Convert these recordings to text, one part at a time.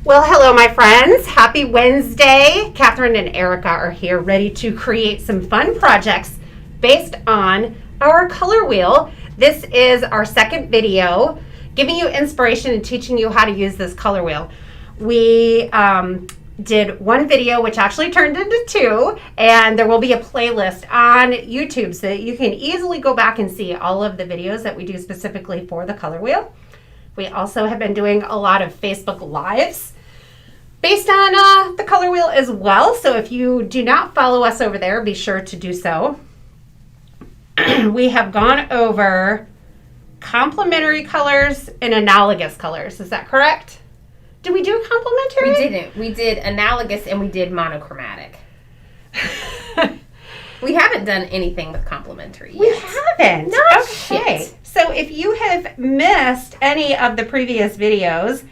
Well, hello, my friends. Happy Wednesday. Catherine and Erica are here ready to create some fun projects based on our color wheel. This is our second video giving you inspiration and teaching you how to use this color wheel. We did one video, which actually turned into two, and there will be a playlist on YouTube so that you can easily go back and see all of the videos that we do specifically for the color wheel. We also have been doing a lot of Facebook Lives based on the color wheel as well. So if you do not follow us over there, be sure to do so. We have gone over complementary colors and analogous colors. Is that correct? Did we do complementary? We didn't. We did analogous and we did monochromatic. We haven't done anything with complementary yet. We haven't. No okay. shit. So if you have missed any of the previous videos,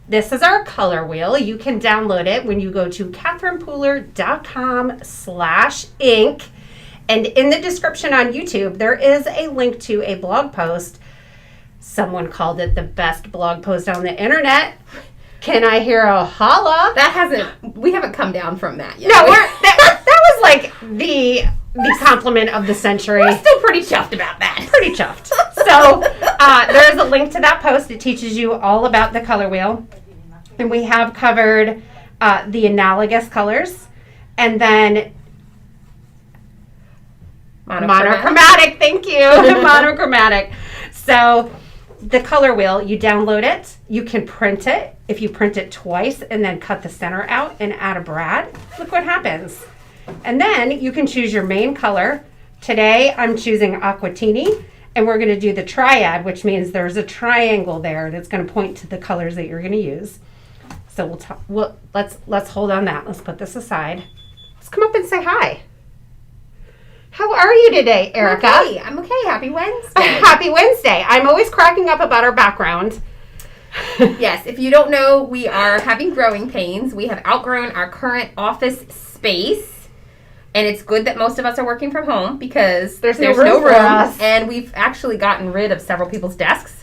this is our color wheel. You can download it when you go to catherinepooler.com/ink. And in the description on YouTube, there is a link to a blog post. Someone called it the best blog post on the internet. Can I hear a holla? We haven't come down from that yet. No, that was like the compliment of the century. We're still pretty chuffed about that. Pretty chuffed. So there is a link to that post. It teaches you all about the color wheel. And we have covered the analogous colors. And then monochromatic. Thank you. Monochromatic. So the color wheel, you download it. You can print it. If you print it twice and then cut the center out and add a brad, look what happens. And then you can choose your main color. Today I'm choosing Aquatini, and we're going to do the Triad, which means there's a triangle there, and it's going to point to the colors that you're going to use. So let's hold on that. Let's put this aside. Let's come up and say hi. How are you today, Erica? I'm okay. Happy Wednesday. Happy Wednesday. I'm always cracking up about our background. Yes, if you don't know, we are having growing pains. We have outgrown our current office space, and it's good that most of us are working from home because there's no room for us. And we've actually gotten rid of several people's desks.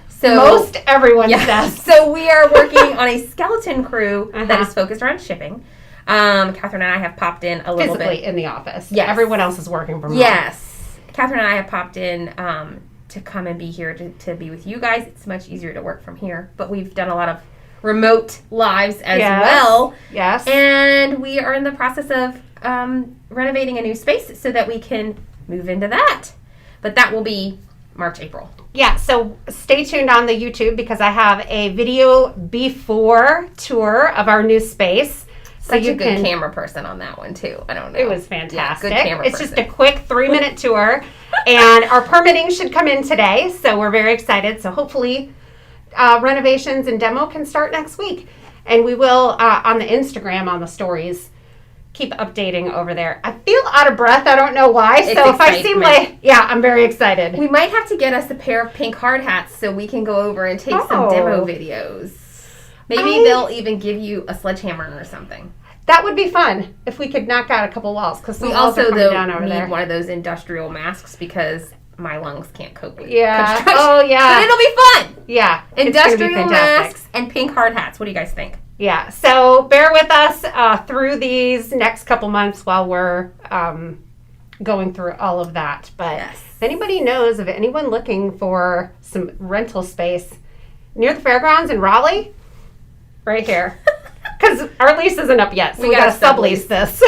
So most everyone's desk. So we are working on a skeleton crew that is focused around shipping. Catherine and I have popped in a little physically bit. in the office. Yes. Everyone else is working from home. Yes. Catherine and I have popped in to come and be here to be with you guys. It's much easier to work from here. But we've done a lot of remote lives as well. Yes. And we are in the process of renovating a new space so that we can move into that. But that will be March, April. Yeah, so stay tuned on the YouTube because I have a video before tour of our new space. Such a good camera person on that one, too. I don't know. It was fantastic. Yeah, good camera It's just a quick 3-minute tour. And our permitting should come in today, so we're very excited. So hopefully renovations and demo can start next week. And we will, on the Instagram, on the stories, keep updating over there. I feel out of breath. I don't know why. It's so if excitement. I seem like, I'm very excited. We might have to get us a pair of pink hard hats so we can go over and take some demo videos. Maybe they'll even give you a sledgehammer or something. That would be fun if we could knock out a couple walls. Because we also need one of those industrial masks because my lungs can't cope with construction. Oh, yeah. But it'll be fun. Yeah. Industrial masks and pink hard hats. What do you guys think? Yeah. So bear with us through these next couple months while we're going through all of that. But if anybody knows of anyone looking for some rental space near the fairgrounds in Raleigh, right here. Because our lease isn't up yet, so we got to sublease this.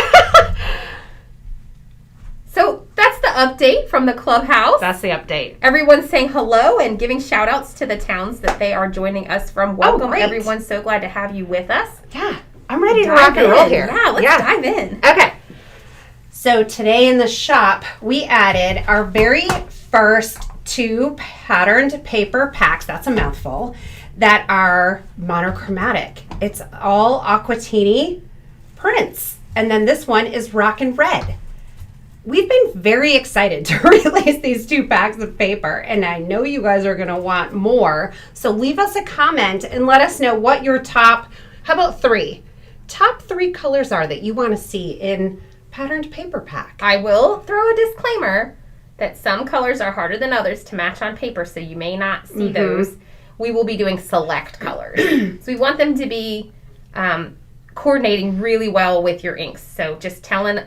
So that's the update from the clubhouse. That's the update. Everyone's saying hello and giving shout outs to the towns that they are joining us from. Welcome, everyone. So glad to have you with us. Yeah, I'm ready to rock and roll here. Yeah, let's dive in. Okay. So today in the shop, we added our very first 2 patterned paper packs. That's a mouthful. That are monochromatic. It's all Aquatini prints. And then this one is Rockin Red. We've been very excited to release these 2 packs of paper, and I know you guys are going to want more. So leave us a comment and let us know what your top 3 colors are that you want to see in patterned paper pack. I will throw a disclaimer that some colors are harder than others to match on paper, so you may not see those. We will be doing select colors. So we want them to be coordinating really well with your inks. So just telling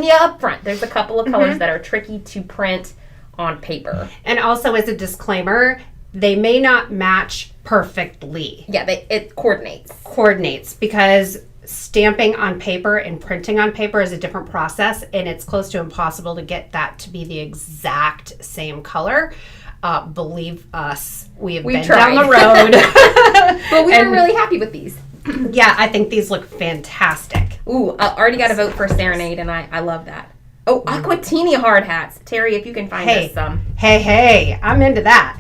you up front, there's a couple of colors that are tricky to print on paper. And also as a disclaimer, they may not match perfectly. Yeah, it coordinates. Coordinates, because stamping on paper and printing on paper is a different process, and it's close to impossible to get that to be the exact same color. Believe us, we've been tried. down the road. But we were really happy with these. Yeah, I think these look fantastic. Ooh, I already got a vote for Serenade, and I love that. Oh, Aquatini hard hats. Terry, if you can find us some. Hey, I'm into that.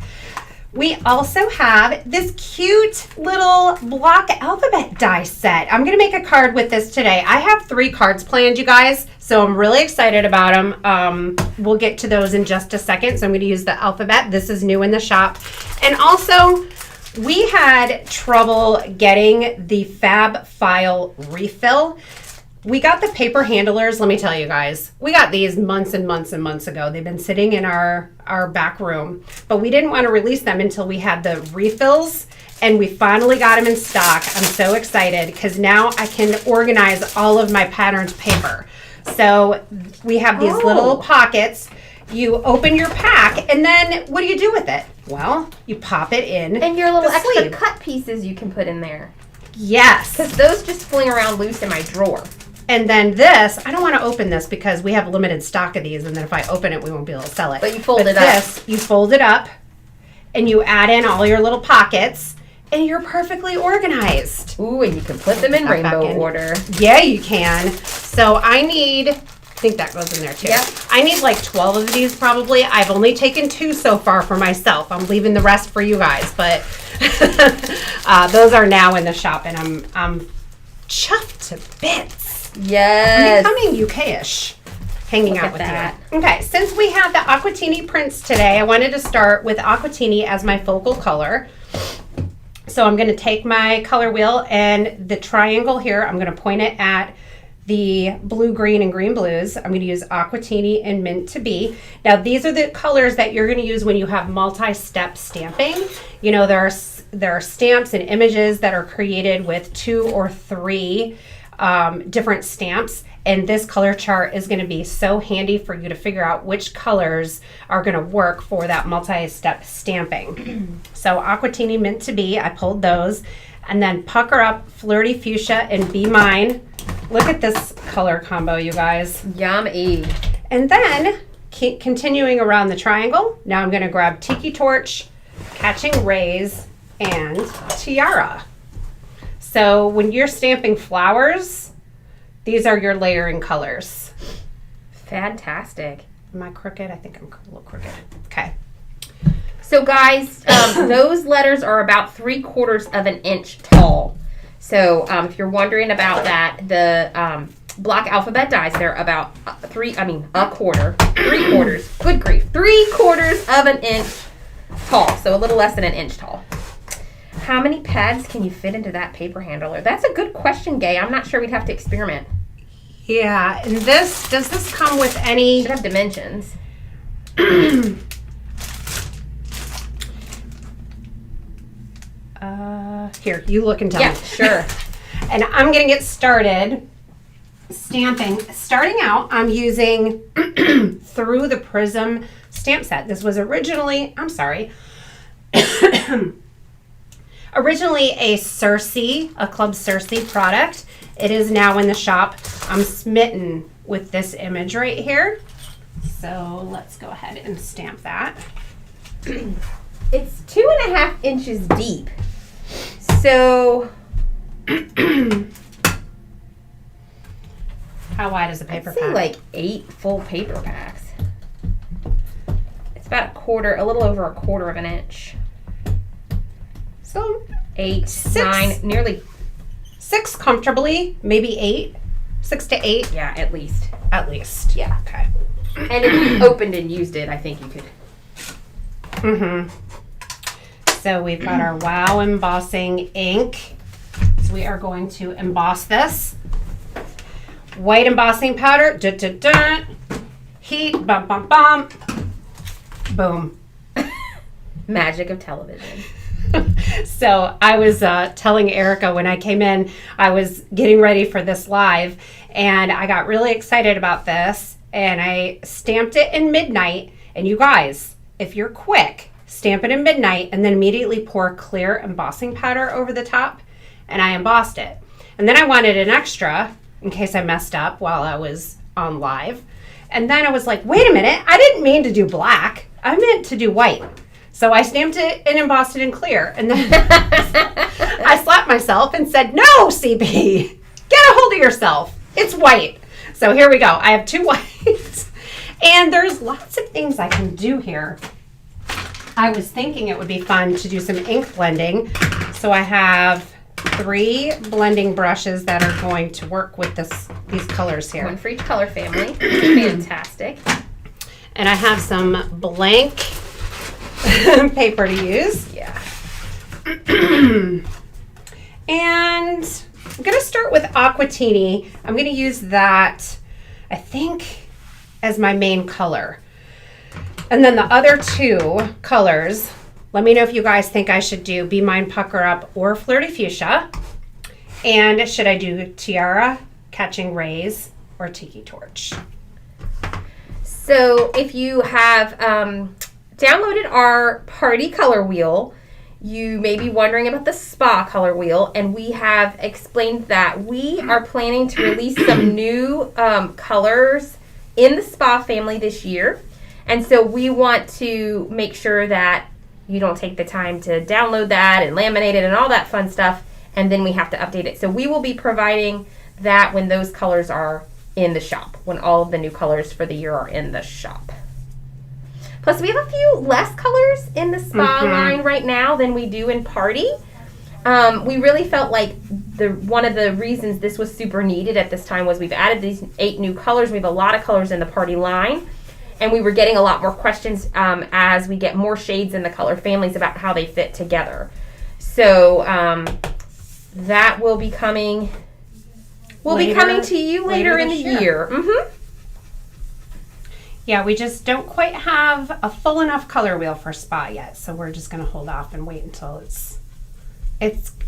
We also have this cute little block alphabet die set. I'm going to make a card with this today. I have 3 cards planned, you guys, so I'm really excited about them. We'll get to those in just a second, so I'm going to use the alphabet. This is new in the shop. And also, we had trouble getting the Fab File refill. We got the paper handlers, let me tell you guys. We got these months and months and months ago. They've been sitting in our back room, but we didn't want to release them until we had the refills, and we finally got them in stock. I'm so excited because now I can organize all of my patterned paper. So we have these little pockets. You open your pack, and then what do you do with it? Well, you pop it in. And your little extra sleeve. cut pieces you can put in there. Yes. Because those just fling around loose in my drawer. And then this, I don't want to open this because we have limited stock of these, and then if I open it, we won't be able to sell it. But you fold it up. You fold it up, and you add in all your little pockets, and you're perfectly organized. Ooh, and you can put them in rainbow order. Yeah, you can. So I think that goes in there too. Yep. I need like 12 of these probably. I've only taken 2 so far for myself. I'm leaving the rest for you guys, but those are now in the shop, and I'm chuffed to bits. Yes. I'm becoming UK-ish, hanging Look out at with that. you. Okay, since we have the Aquatini prints today, I wanted to start with Aquatini as my focal color. So I'm going to take my color wheel and the triangle here, I'm going to point it at the blue, green, and green blues. I'm going to use Aquatini and Mint to Be. Now, these are the colors that you're going to use when you have multi-step stamping. You know, there are stamps and images that are created with 2 or 3 different stamps, and this color chart is going to be so handy for you to figure out which colors are going to work for that multi-step stamping. So Aquatini Mint to Be, I pulled those, and then Pucker Up, Flirty, Fuchsia, and Be Mine. Look at this color combo, you guys. Yummy. And then keep continuing around the triangle. Now I'm going to grab Tiki Torch, Catching Rays, and Tiara. So when you're stamping flowers, these are your layering colors. Fantastic. Am I crooked? I think I'm a little crooked. Okay. So guys, those letters are about 3/4 of an inch tall. So if you're wondering about that, the block alphabet dies, they're about a quarter, 3/4. Good grief, 3/4 of an inch tall. So a little less than an inch tall. How many pads can you fit into that paper handler? That's a good question, Gay. I'm not sure. We'd have to experiment. Yeah, and does this come with any? Should have dimensions. Here, you look and tell me. Yeah, sure. And I'm going to get started stamping. Starting out, I'm using Through the Prism stamp set. This was originally a Club Circe product. It is now in the shop. I'm smitten with this image right here. So let's go ahead and stamp that. It's 2.5 inches deep. So how wide is the paper I'd say pack? like 8 full paper packs. It's about a little over a quarter of an inch. So 8, 6. 9, nearly 6 comfortably, maybe 8, 6 to 8. Yeah, at least. At least. Yeah. Okay. And if you opened and used it, I think you could. Mm-hmm. So we've got our Wow embossing ink. So we are going to emboss this. White embossing powder. Dun, dun, dun. Heat. Bum, bum, bum. Boom. Magic of television. So I was telling Erica when I came in, I was getting ready for this live, and I got really excited about this, and I stamped it in midnight. And you guys, if you're quick, stamp it in midnight and then immediately pour clear embossing powder over the top, and I embossed it. And then I wanted an extra in case I messed up while I was on live. And then I was like, wait a minute, I didn't mean to do black. I meant to do white. So I stamped it and embossed it in clear. And then I slapped myself and said, no, CB, get a hold of yourself. It's white. So here we go. I have 2 whites. And there's lots of things I can do here. I was thinking it would be fun to do some ink blending. So I have 3 blending brushes that are going to work with these colors here. One for each color family. Fantastic. And I have some blank paper to use. Yeah. And I'm going to start with Aquatini. I'm going to use that, I think, as my main color. And then the other 2 colors, let me know if you guys think I should do Be Mine Pucker Up or Flirty Fuchsia. And should I do Tiara, Catching Rays, or Tiki Torch? So if you have downloaded our party color wheel, you may be wondering about the spa color wheel, and we have explained that we are planning to release some new colors in the spa family this year. And so we want to make sure that you don't take the time to download that and laminate it and all that fun stuff, and then we have to update it. So we will be providing that when those colors are in the shop, when all of the new colors for the year are in the shop. Plus, we have a few less colors in the spa line right now than we do in party. We really felt like one of the reasons this was super needed at this time was we've added these 8 new colors. We have a lot of colors in the party line, and we were getting a lot more questions as we get more shades in the color families about how they fit together. So that will be coming. Will be coming to you later in the year. Mm-hmm. Yeah, we just don't quite have a full enough color wheel for spa yet, so we're just going to hold off and wait until it's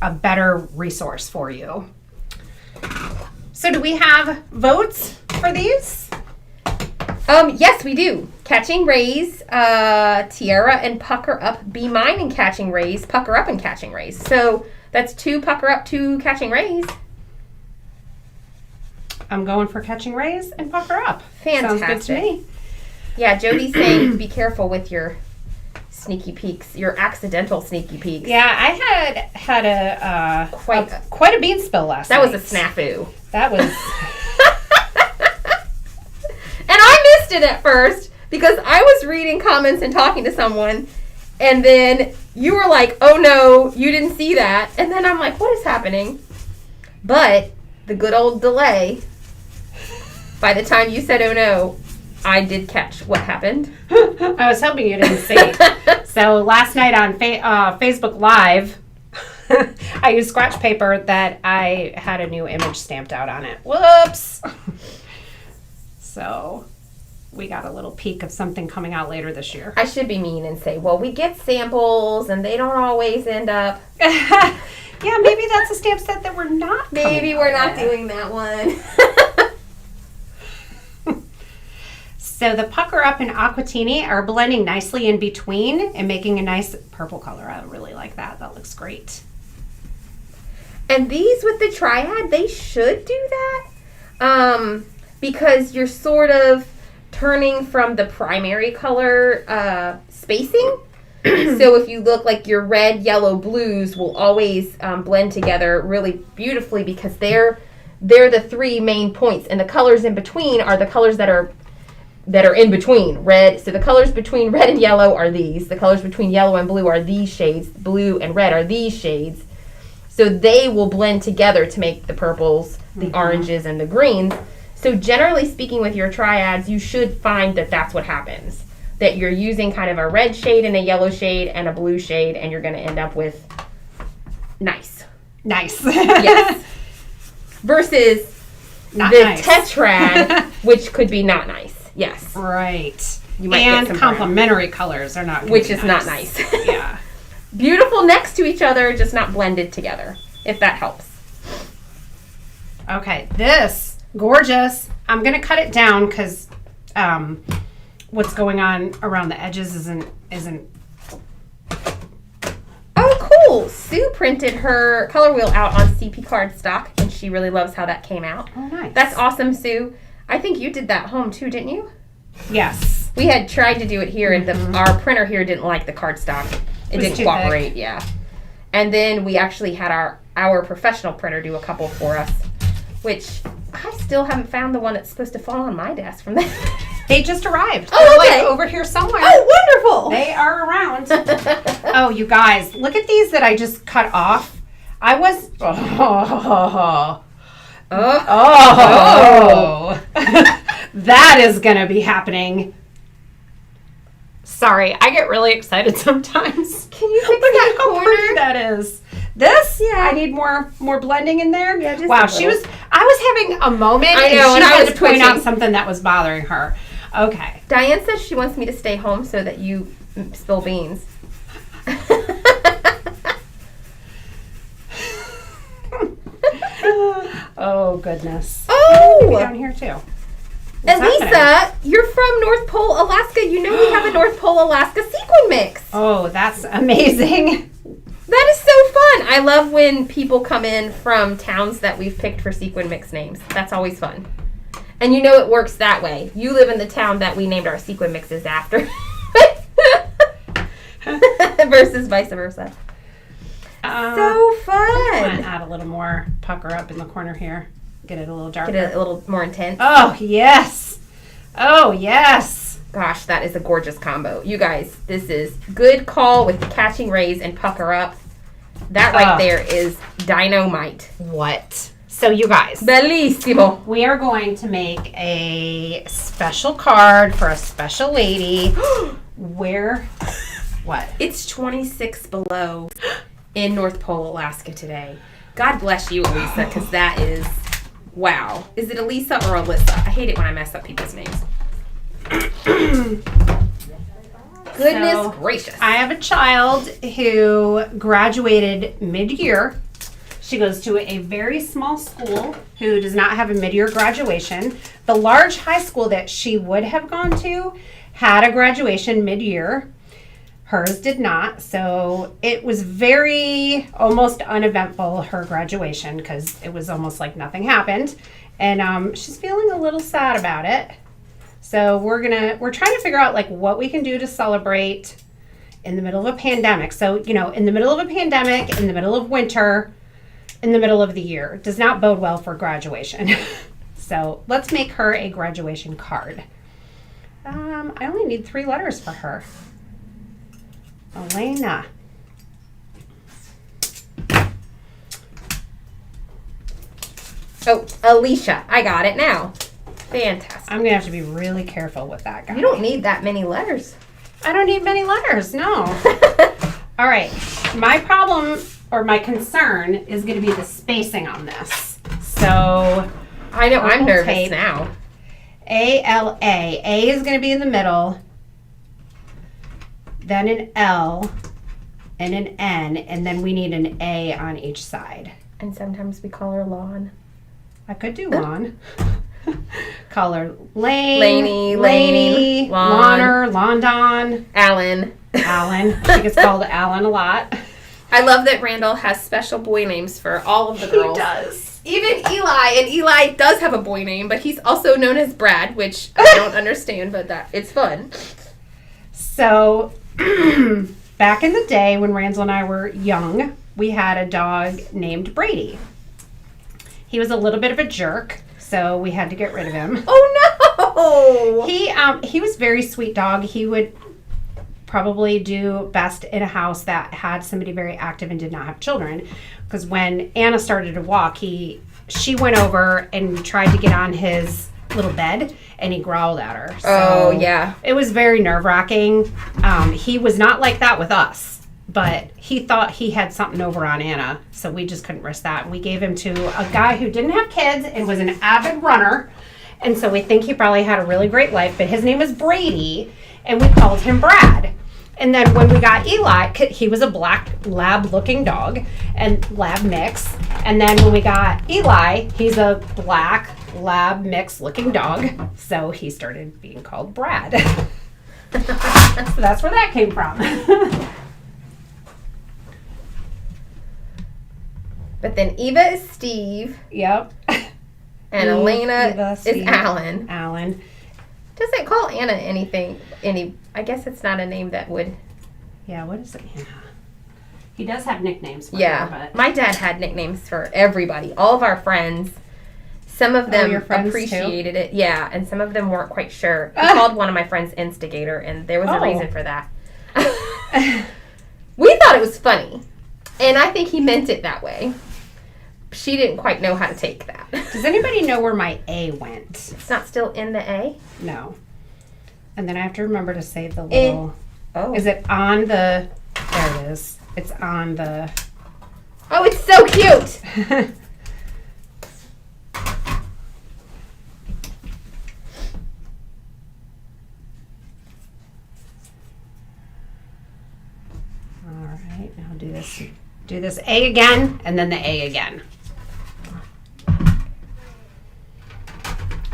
a better resource for you. So do we have votes for these? Yes, we do. Catching Rays, Tiara and Pucker Up, Be Mine and Catching Rays, Pucker Up and Catching Rays. So that's 2 Pucker Up, 2 Catching Rays. I'm going for Catching Rays and Pucker Up. Fantastic. Sounds good to me. Yeah, Jody's saying be careful with your sneaky peeks, your accidental sneaky peeks. Yeah, I had a quite a bean spill last night. That was a snafu. That was... And I missed it at first because I was reading comments and talking to someone, and then you were like, oh no, you didn't see that. And then I'm like, what is happening? But the good old delay, by the time you said oh no, I did catch what happened. I was hoping you didn't see. So last night on Facebook Live, I used scratch paper that I had a new image stamped out on it. Whoops! So we got a little peek of something coming out later this year. I should be mean and say, well, we get samples and they don't always end up. Yeah, maybe that's a stamp set that we're not. Maybe we're not doing that one. So the Pucker Up and Aquatini are blending nicely in between and making a nice purple color. I really like that. That looks great. And these with the Triad, they should do that because you're sort of turning from the primary color spacing. So if you look like your red, yellow, blues will always blend together really beautifully because they're the 3 main points, and the colors in between are the colors that are in between. Red, so the colors between red and yellow are these. The colors between yellow and blue are these shades. Blue and red are these shades. So they will blend together to make the purples, the oranges, and the greens. So generally speaking with your triads, you should find that that's what happens. That you're using kind of a red shade and a yellow shade and a blue shade, and you're going to end up with nice. Yes. Versus not the nice. tetrad, which could be not nice. Yes. Right. You might and get some complementary colors are not which is not nice. Yeah. beautiful next to each other, just not blended together, if that helps. Okay, this, gorgeous. I'm going to cut it down because what's going on around the edges isn't. Oh, cool. Sue printed her color wheel out on CP cardstock, and she really loves how that came out. Oh, nice. That's awesome, Sue. I think you did that home too, didn't you? Yes. We had tried to do it here, and our printer here didn't like the cardstock. It was didn't too cooperate, thick. yeah. And then we actually had our professional printer do a couple for us, which I still haven't found the one that's supposed to fall on my desk from that. They just arrived. Oh, They're okay. like over here somewhere. Oh, wonderful. They are around. Oh, you guys, look at these that I just cut off. I was. Oh. That is going to be happening. Sorry, I get really excited sometimes. Can you fix Look that at how corner? pretty that is. This? Yeah. I need more blending in there. Yeah, just wow, a little. I was having a moment. I know, and and she I had was to point out twitching. something that was bothering her. Okay. Diane says she wants me to stay home so that you spill beans. Oh, goodness. Oh! Down here, too. What's Elisa, happening? you're from North Pole, Alaska. You know we have a North Pole, Alaska sequin mix. Oh, that's amazing. That is so fun. I love when people come in from towns that we've picked for sequin mix names. That's always fun. And you know it works that way. You live in the town that we named our sequin mixes after. Versus vice versa. So I'm going to fun. add a little more pucker up in the corner here. Get it a little darker. Get it a little more intense. Oh, yes. Oh, yes. Gosh, that is a gorgeous combo. You guys, this is good call with catching rays and pucker up. That right there is dynamite. What? So, you guys, Bellissimo. we are going to make a special card for a special lady. Where? What? It's 26 below in North Pole, Alaska today. God bless you, Elisa, because that is, wow. Is it Elisa or Alyssa? I hate it when I mess up people's names. Goodness So, gracious. I have a child who graduated mid-year. She goes to a very small school who does not have a mid-year graduation. The large high school that she would have gone to had a graduation mid-year. Hers did not. So it was very almost uneventful, her graduation, because it was almost like nothing happened. And she's feeling a little sad about it. So we're trying to figure out like what we can do to celebrate in the middle of a pandemic. So, you know, in the middle of a pandemic, in the middle of winter, in the middle of the year does not bode well for graduation. So let's make her a graduation card. I only need 3 letters for her. Elena. Oh, Alicia. I got it now. Fantastic. I'm going to have to be really careful with that guy. You don't need that many letters. I don't need many letters, no. All right. My problem or my concern is going to be the spacing on this. So I know, I'm Purple nervous tape. now. A-L-A. A is going to be in the middle, then an L, and an N, and then we need an A on each side. And sometimes we call her Lawn. I could do lawn. Call her Lane, Laney, Laney, Lawn. Lawner, London, Alan. Alan. She gets called Alan a lot. I love that Randall has special boy names for all of the girls. He does. Even Eli, and Eli does have a boy name, but he's also known as Brad, which I don't understand, but it's fun. So, back in the day when Randall and I were young, we had a dog named Brady. He was a little bit of a jerk, so we had to get rid of him. Oh no! He was a very sweet dog. He would probably do best in a house that had somebody very active and did not have children. Because when Anna started to walk, she went over and tried to get on his little bed, and he growled at her. So Oh yeah. it was very nerve-wracking. He was not like that with us, but he thought he had something over on Anna, so we just couldn't risk that. We gave him to a guy who didn't have kids and was an avid runner, and so we think he probably had a really great life, but his name is Brady, and we called him Brad. And then when we got Eli, he was a black lab looking dog and lab mix. And then when we got Eli, he's a black lab mix looking dog. So he started being called Brad. So that's where that came from. But then Eva is Steve. Yep. And Elena Eva, is Steve, Alan. Alan. Doesn't call Anna anything. I guess it's not a name that would. Yeah, what is it? Yeah. He does have nicknames for Yeah. her, but My dad had nicknames for everybody, all of our friends. Some of them your friends appreciated it. Yeah, and some of them weren't quite sure. He called one of my friends Instigator, and there was a reason for that. We thought it was funny, and I think he meant it that way. She didn't quite know how to take that. Does anybody know where my A went? It's not still in the A? No. And then I have to remember to save the little... Oh. Is it on the... There it is. It's on the... Oh, it's so cute! All right, now do this A again, and then the A again.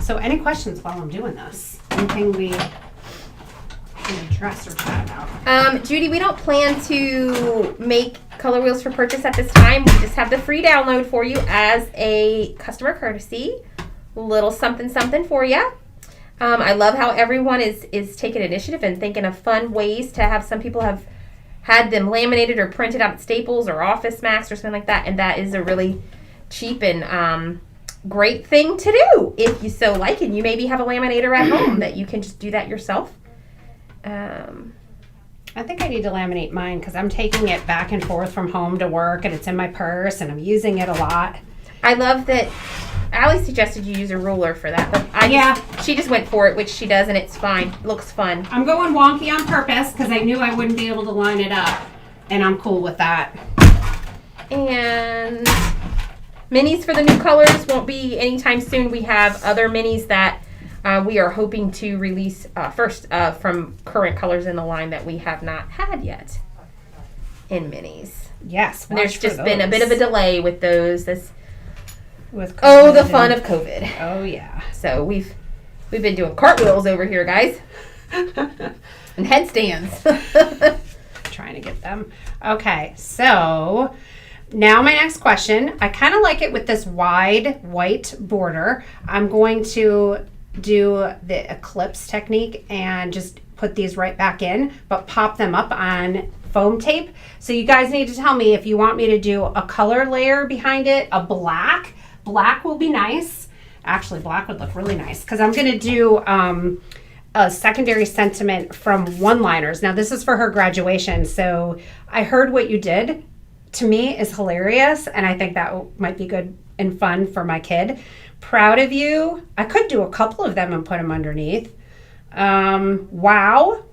So any questions while I'm doing this? Anything we can address or chat about? Judy, we don't plan to make color wheels for purchase at this time. We just have the free download for you as a customer courtesy. Little something something for you. I love how everyone is taking initiative and thinking of fun ways to have. Some people have had them laminated or printed out at Staples or Office Max or something like that, and that is a really cheap and great thing to do if you so like, and you maybe have a laminator at home that you can just do that yourself. I think I need to laminate mine because I'm taking it back and forth from home to work, and it's in my purse, and I'm using it a lot. I love that Allie suggested you use a ruler for that, but she just went for it, which she does, and it's fine. It looks fun. I'm going wonky on purpose because I knew I wouldn't be able to line it up, and I'm cool with that. And minis for the new colors won't be anytime soon. We have other minis that we are hoping to release first from current colors in the line that we have not had yet in minis. Yes, There's just been a bit of a delay with those. With the fun of COVID. Oh yeah. So we've been doing cartwheels over here, guys, and headstands. Trying to get them. Okay, so now my next question. I kind of like it with this wide white border. I'm going to do the Eclipse technique and just put these right back in, but pop them up on foam tape. So you guys need to tell me if you want me to do a color layer behind it, a black. Black will be nice. Actually, black would look really nice because I'm going to do a secondary sentiment from one-liners. Now, this is for her graduation, so I heard what you did. To me, is hilarious, and I think that might be good and fun for my kid. Proud of you. I could do a couple of them and put them underneath. Wow.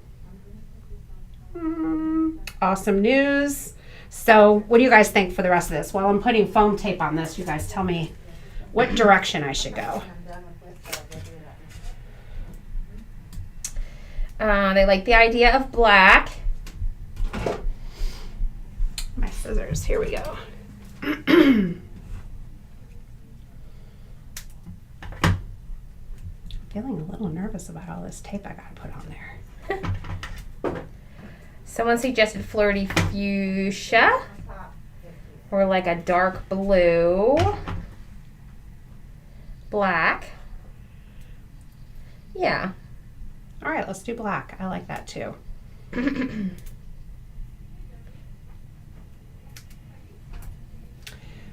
Awesome news. So what do you guys think for the rest of this? While I'm putting foam tape on this, you guys tell me what direction I should go. They like the idea of black. My scissors, here we go. Feeling a little nervous about all this tape I gotta put on there. Someone suggested Flirty Fuchsia, or like a dark blue, black. Yeah. All right, let's do black. I like that too.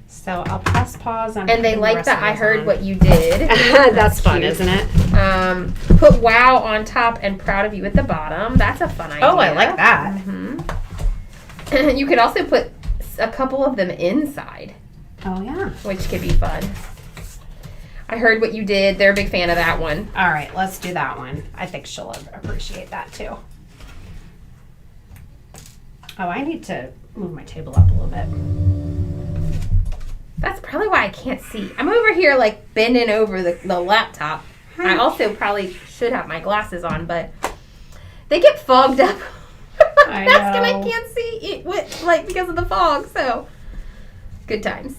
So I'll press pause on. And they like that I heard what you did. That's fun, isn't it? Put wow on top and proud of you at the bottom. That's a fun idea. Oh, I like that. Mm-hmm. You could also put a couple of them inside. Oh, yeah. Which could be fun. I heard what you did. They're a big fan of that one. All right, let's do that one. I think she'll appreciate that too. Oh, I need to move my table up a little bit. That's probably why I can't see. I'm over here like bending over the laptop. I also probably should have my glasses on, but they get fogged up. mask and I can't see it with, like, because of the fog. So, good times.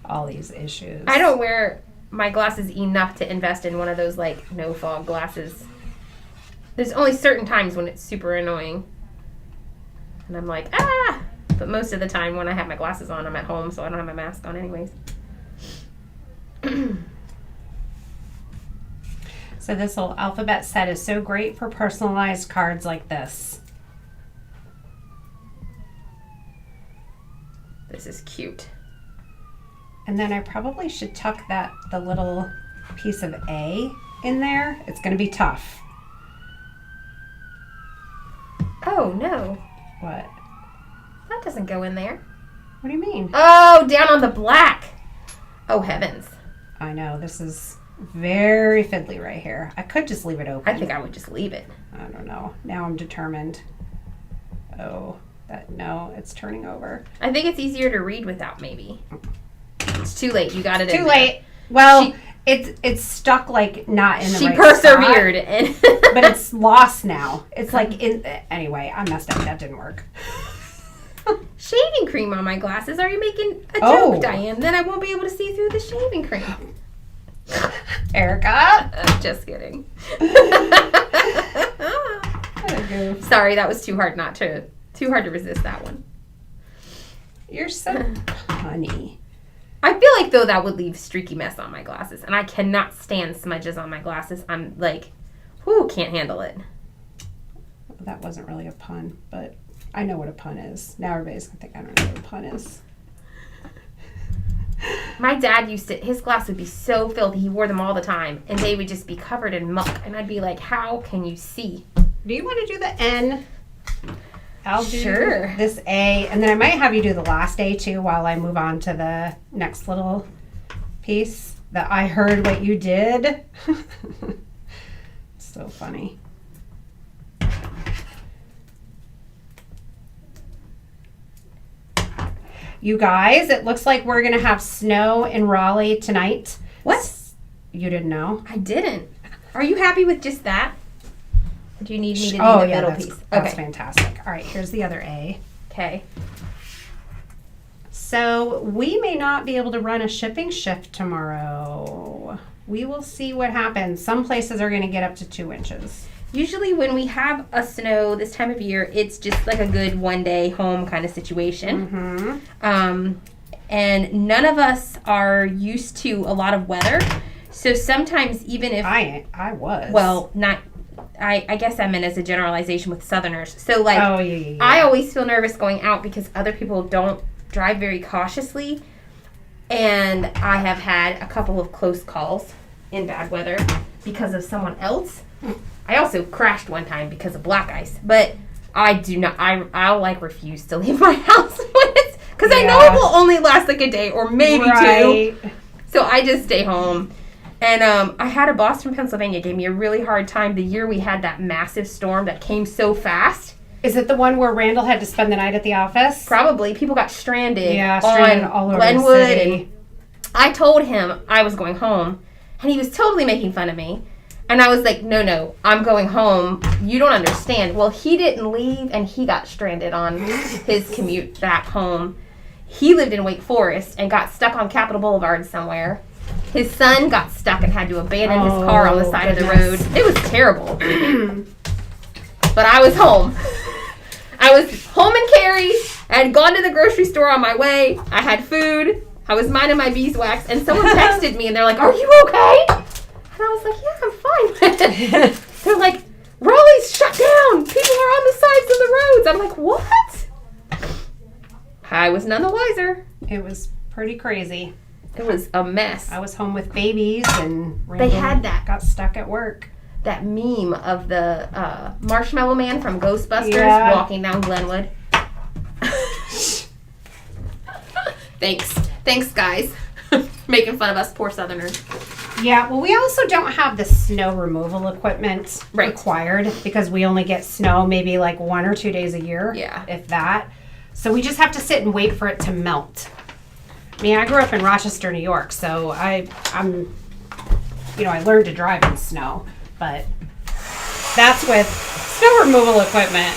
All these issues. I don't wear my glasses enough to invest in one of those, like, no fog glasses. There's only certain times when it's super annoying. And I'm like, ah! But most of the time when I have my glasses on, I'm at home, so I don't have my mask on anyways. So this little alphabet set is so great for personalized cards like this. This is cute. And then I probably should tuck the little piece of A in there. It's going to be tough. Oh, no. What? That doesn't go in there. What do you mean? Oh, down on the black. Oh, heavens. I know, this is very fiddly right here. I could just leave it open. I think I would just leave it. I don't know. Now I'm determined. Oh, no, it's turning over. I think it's easier to read without, maybe. It's too late. You got it in Too there. late. Well, it's stuck, like, not in the she right persevered. spot, And but it's lost now. It's like anyway, I messed up. That didn't work. Shaving cream on my glasses. Are you making a Oh. joke, Diane? Then I won't be able to see through the shaving cream. Erica. Just kidding. What a goof. Sorry, that was too hard to resist that one. You're so punny. I feel like, though, that would leave streaky mess on my glasses. And I cannot stand smudges on my glasses. I'm like, whoo, can't handle it. That wasn't really a pun, but I know what a pun is. Now everybody's going to think I don't know what a pun is. My dad his glass would be so filthy. He wore them all the time. And they would just be covered in muck. And I'd be like, how can you see? Do you want to do the N? I'll do Sure. this A, and then I might have you do the last A too while I move on to the next little piece. That I heard what you did. So funny. You guys, it looks like we're going to have snow in Raleigh tonight. What? You didn't know? I didn't. Are you happy with just that? Or do you need me to do Oh, the yeah, middle that's, piece? that's Okay. fantastic. All right, here's the other A. Okay. So we may not be able to run a shipping shift tomorrow. We will see what happens. Some places are going to get up to 2 inches. Usually when we have a snow this time of year, it's just like a good one-day home kind of situation. Mm-hmm. And none of us are used to a lot of weather. So sometimes even if... I was. Well, not... I guess I meant as a generalization with Southerners. So, like, oh, yeah. I always feel nervous going out because other people don't drive very cautiously. And I have had a couple of close calls in bad weather because of someone else. I also crashed one time because of black ice. But I do not, I'll like refuse to leave my house when it's, because I know it will only last like a day or maybe two. So I just stay home. And I had a boss from Pennsylvania gave me a really hard time the year we had that massive storm that came so fast. Is it the one where Randall had to spend the night at the office? Probably. People got stranded, stranded all over Glenwood. the city. And I told him I was going home, and he was totally making fun of me. And I was like, no, I'm going home. You don't understand. Well, he didn't leave, and he got stranded on his commute back home. He lived in Wake Forest and got stuck on Capitol Boulevard somewhere. His son got stuck and had to abandon his car on the side of the road. It was terrible. But I was home. I was home in Cary. I had gone to the grocery store on my way. I had food. I was minding my beeswax, and someone texted me, and they're like, "Are you okay?" And I was like, "Yeah, I'm fine." They're like, "Raleigh's shut down. People are on the sides of the roads." I'm like, "What?" I was none the wiser. It was pretty crazy. It was a mess. I was home with babies, and They had that. got stuck at work. That meme of the Marshmallow Man from Ghostbusters walking down Glenwood. Thanks, guys. Making fun of us poor Southerners. Yeah, well, we also don't have the snow removal equipment Right. required because we only get snow maybe like 1 or 2 days a year, Yeah. if that. So we just have to sit and wait for it to melt. I mean, I grew up in Rochester, New York, so I learned to drive in snow, but that's with snow removal equipment.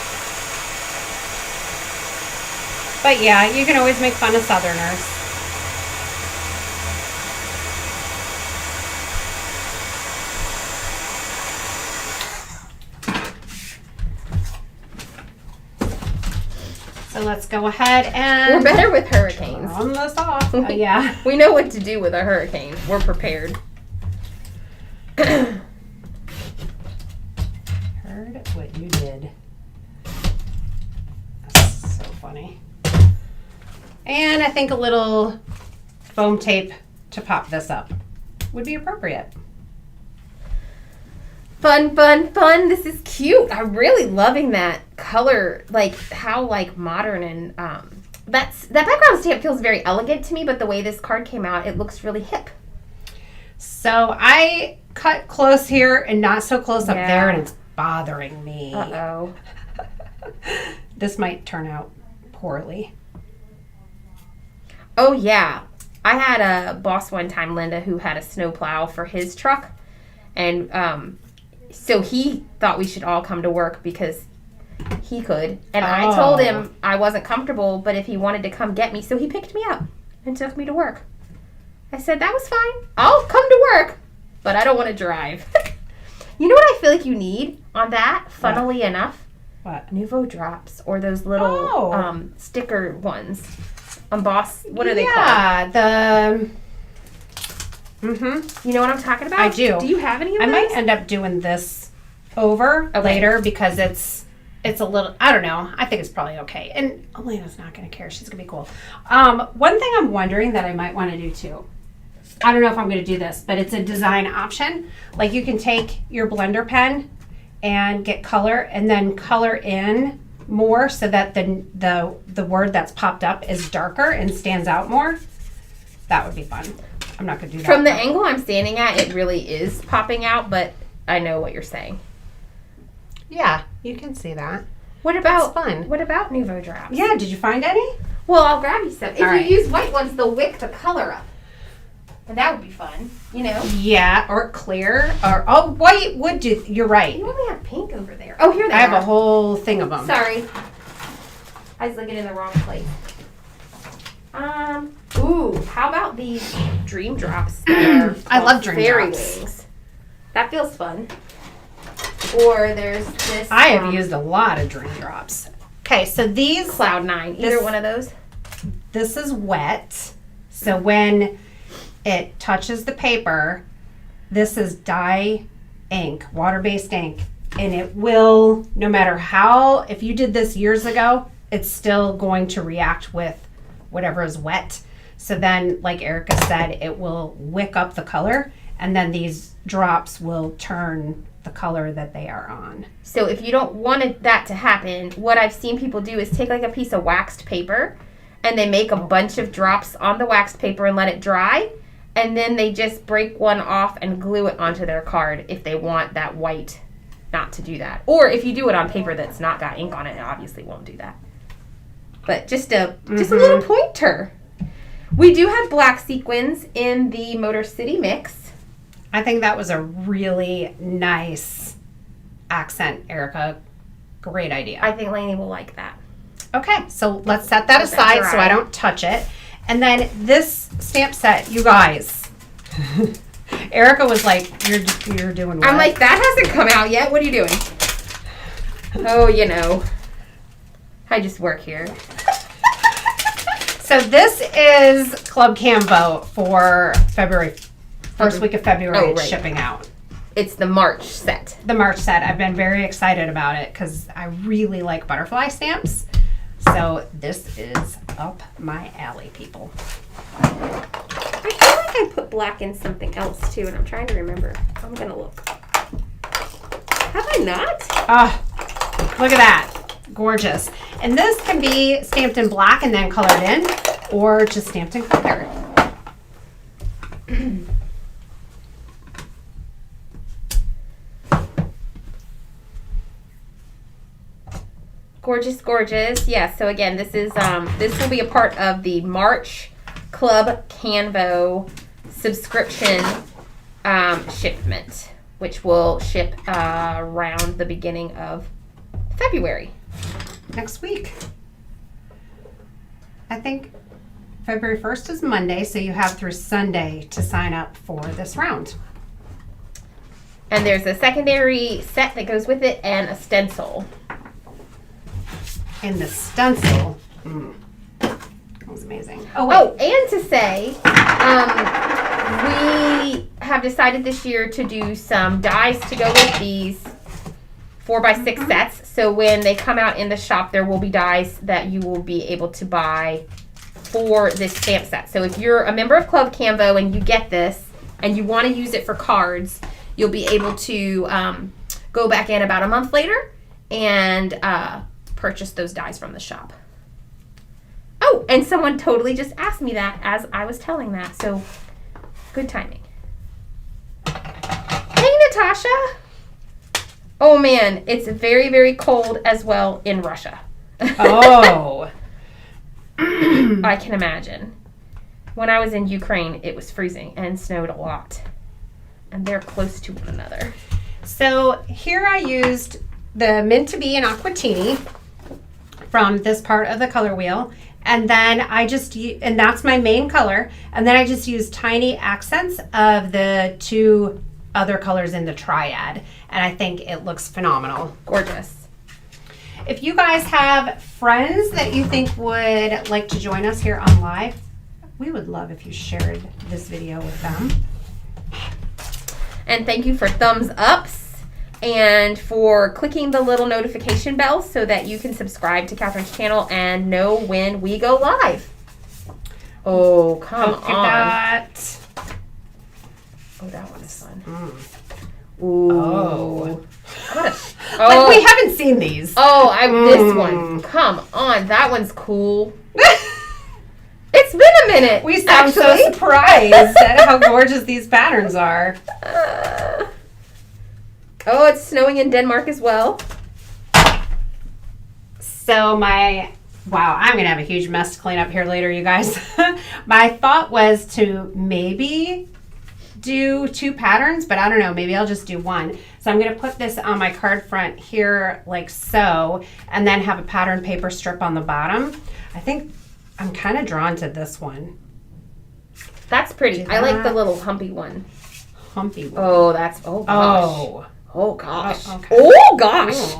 But yeah, you can always make fun of Southerners. So let's go ahead and... We're better with hurricanes. Run this off. Yeah. We know what to do with a hurricane. We're prepared. Heard what you did. That's so funny. And I think a little foam tape to pop this up would be appropriate. Fun, fun, fun. This is cute. I'm really loving that color, like how like modern and that background stamp feels very elegant to me, but the way this card came out, it looks really hip. So I cut close here and not so close up there, and it's bothering me. Uh-oh. This might turn out poorly. Oh, yeah. I had a boss one time, Linda, who had a snowplow for his truck. And so he thought we should all come to work because he could. And I told him I wasn't comfortable, but if he wanted to come get me. So he picked me up and took me to work. I said, that was fine. I'll come to work, but I don't want to drive. You know what I feel like you need on that, funnily enough? What? Nouveau drops or those little sticker ones. Embossed. What are they called? Yeah, the... You know what I'm talking about? I do. Do you have any of those? I might end up doing this over later because it's a little, I don't know. I think it's probably okay. And Elena's not going to care. She's going to be cool. One thing I'm wondering that I might want to do too. I don't know if I'm going to do this, but it's a design option. Like you can take your blender pen and get color and then color in more so that the word that's popped up is darker and stands out more. That would be fun. I'm not going to do that. From the angle I'm standing at, it really is popping out, but I know what you're saying. Yeah, you can see that. What about fun? What about Nouveau drops? Yeah, did you find any? Well, I'll grab you some. If All right. you use white ones, they'll wick the color up. And that would be fun, you know? Yeah, or clear. Or white would do. You're right. You only have pink over there. Oh, here they are. I have a whole thing of them. Sorry. I was looking in the wrong place. Ooh, how about these dream drops? I love dream fairy drops. wings. That feels fun. Or there's this. I have used a lot of dream drops. Okay, so these Cloud 9. Either one of those? This is wet. So when it touches the paper, this is dye ink, water-based ink, and it will, no matter how, if you did this years ago, it's still going to react with whatever is wet. So then, like Erica said, it will wick up the color, and then these drops will turn the color that they are on. So if you don't want that to happen, what I've seen people do is take like a piece of waxed paper, and they make a bunch of drops on the waxed paper and let it dry, and then they just break one off and glue it onto their card if they want that white not to do that. Or if you do it on paper that's not got ink on it, it obviously won't do that. But just a little pointer. We do have black sequins in the Motor City mix. I think that was a really nice accent, Erica. Great idea. I think Lainey will like that. Okay, so let's set that aside so I don't touch it. And then this stamp set, you guys. Erica was like, you're doing what? I'm like, that hasn't come out yet. What are you doing? Oh, you know. I just work here. So this is Club Canvo for February. First week of February, it's shipping out. It's the March set. The March set. I've been very excited about it because I really like butterfly stamps. So this is up my alley, people. I feel like I put black in something else too, and I'm trying to remember. I'm going to look. Have I not? Oh, look at that. Gorgeous. And this can be stamped in black and then colored in, or just stamped in color. Gorgeous, gorgeous. Yeah, so again, this is this will be a part of the March Club Canvo subscription shipment, which will ship around the beginning of February. Next week. I think February 1st is Monday, so you have through Sunday to sign up for this round. And there's a secondary set that goes with it and a stencil. And the stencil, that was amazing. Oh, and to say, we have decided this year to do some dies to go with these 4x6 sets. So when they come out in the shop, there will be dies that you will be able to buy for this stamp set. So if you're a member of Club Canvo and you get this and you want to use it for cards, you'll be able to go back in about a month later and purchase those dies from the shop. Oh, and someone totally just asked me that as I was telling that, so good timing. Hey, Natasha. Oh, man, it's very, very cold as well in Russia. Oh. I can imagine. When I was in Ukraine, it was freezing and snowed a lot. And they're close to one another. So here I used the Mint to Be and Aquatini from this part of the color wheel. And then and that's my main color. And then I just used tiny accents of the two other colors in the Triad. And I think it looks phenomenal. Gorgeous. If you guys have friends that you think would like to join us here on live, we would love if you shared this video with them. And thank you for thumbs ups and for clicking the little notification bell so that you can subscribe to Catherine's channel and know when we go live. Oh, come on. That. Oh, that one is fun. Ooh. Oh. Like we haven't seen these. Oh, this one. Come on. That one's cool. It's been a minute. We sound so surprised at how gorgeous these patterns are. Oh, it's snowing in Denmark as well. So wow, I'm going to have a huge mess to clean up here later, you guys. My thought was to maybe do 2 patterns, but I don't know, maybe I'll just do 1. So I'm going to put this on my card front here like so, and then have a pattern paper strip on the bottom. I think I'm kind of drawn to this one. That's pretty. I like the little humpy one. Humpy one. Oh, that's, oh gosh. Oh gosh. Okay. Oh gosh.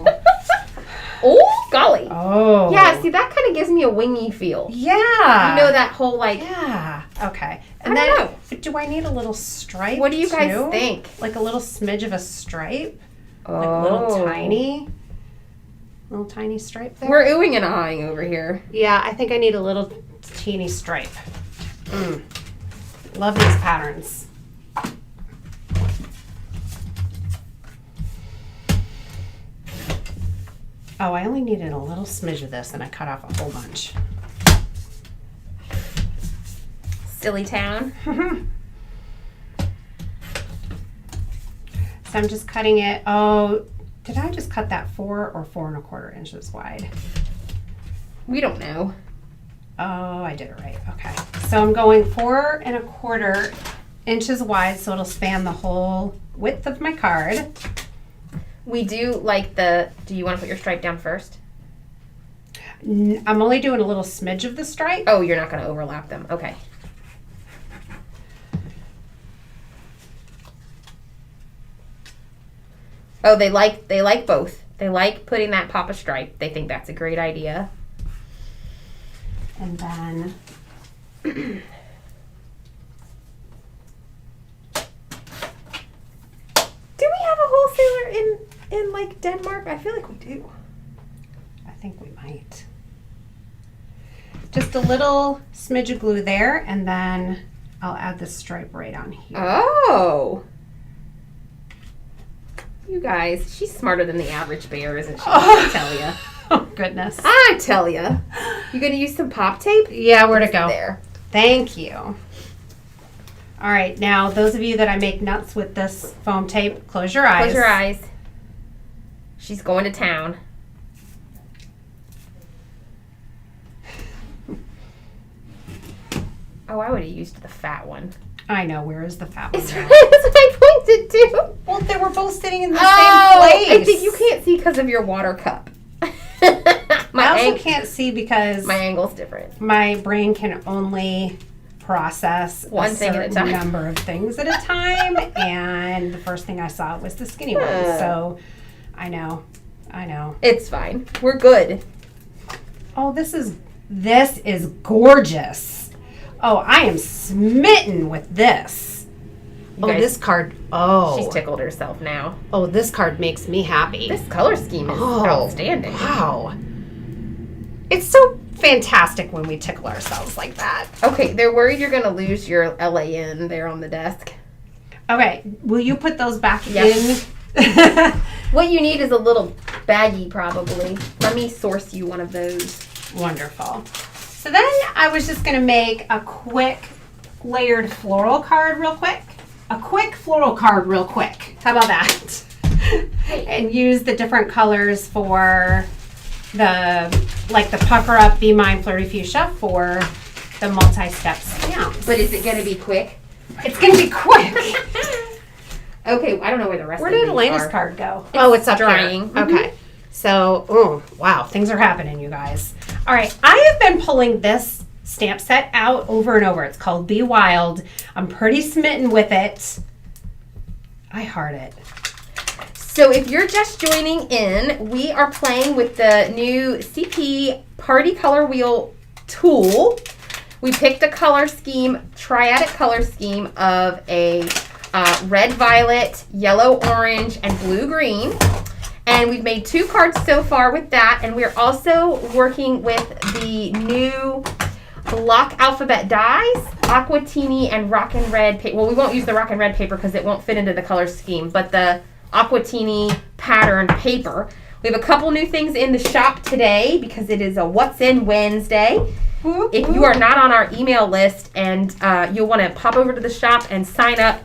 Oh golly. Oh. Yeah, see, that kind of gives me a wingy feel. Yeah. You know, that whole like. Yeah. Okay. And I don't know. Do I need a little stripe? What do you guys too? think? Like a little smidge of a stripe? Oh. Like a little tiny stripe there? We're oohing and ahhing over here. Yeah, I think I need a little teeny stripe. Love these patterns. Oh, I only needed a little smidge of this and I cut off a whole bunch. Silly town. So I'm just cutting it. Oh, did I just cut that 4 or 4 1/4 inches wide? We don't know. Oh, I did it right. Okay. So I'm going 4 1/4 inches wide so it'll span the whole width of my card. We do like do you want to put your stripe down first? I'm only doing a little smidge of the stripe. Oh, you're not going to overlap them. Okay. Oh, they like both. They like putting that pop of stripe. They think that's a great idea. And then Do we have a wholesaler in like Denmark? I feel like we do. I think we might. Just a little smidge of glue there, and then I'll add the stripe right on here. Oh. You guys, she's smarter than the average bear, isn't she? I tell ya. Oh, goodness. I tell ya. You gonna use some pop tape? Yeah, where to go? There. Thank you. All right, now those of you that I make nuts with this foam tape, close your eyes. Close your eyes. She's going to town. Oh, I would have used the fat one. I know, where is the fat one? It's now? right, that's what I pointed to. Well, they were both sitting in the Oh, same place. I think you can't see because of your water cup. My also can't see because my angle's different. My brain can only process one thing at a time. Number of things at a time, and the first thing I saw was the skinny one. So I know. It's fine. We're good. Oh, this is gorgeous. Oh, I am smitten with this. This card. Oh, she's tickled herself now. Oh, this card makes me happy. This color scheme is outstanding. Wow. It's so fantastic when we tickle ourselves like that. Okay, they're worried you're going to lose your LAN there on the desk. Okay, will you put those back in? What you need is a little baggie, probably. Let me source you one of those. Wonderful. So then I was just going to make a quick layered floral card real quick. How about that? And use the different colors for the pucker up Be Mine Flirty Fuchsia for the multi-step stamps. But is it going to be quick? It's going to be quick. Okay, I don't know where the rest Where of these did Elena's are. card go? It's up drying. here. Okay. So, wow, things are happening, you guys. All right, I have been pulling this stamp set out over and over. It's called Be Wild. I'm pretty smitten with it. I heart it. So if you're just joining in, we are playing with the new CP Party Color Wheel tool. We picked a color scheme, Triadic color scheme of a red, violet, yellow, orange, and blue, green. And we've made 2 cards so far with that. And we're also working with the new block alphabet dies, Aquatini and Rockin red paper. Well, we won't use the Rockin red paper because it won't fit into the color scheme, but the Aquatini patterned paper. We have a couple new things in the shop today because it is a What's In Wednesday. If you are not on our email list and you'll want to pop over to the shop and sign up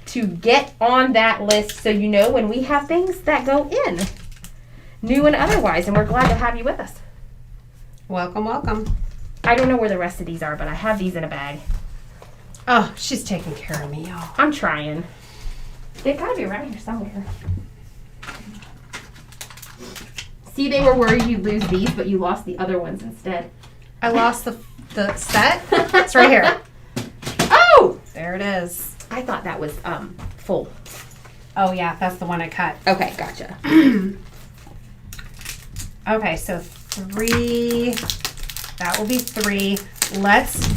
to get on that list so you know when we have things that go in, new and otherwise, and we're glad to have you with us. Welcome, welcome. I don't know where the rest of these are, but I have these in a bag. Oh, she's taking care of me, y'all. I'm trying. They've got to be around here somewhere. See, they were worried you'd lose these, but you lost the other ones instead. I lost the set. It's right here. Oh! There it is. I thought that was full. Oh, yeah, that's the one I cut. Okay, gotcha. Okay, so 3. That will be 3. Let's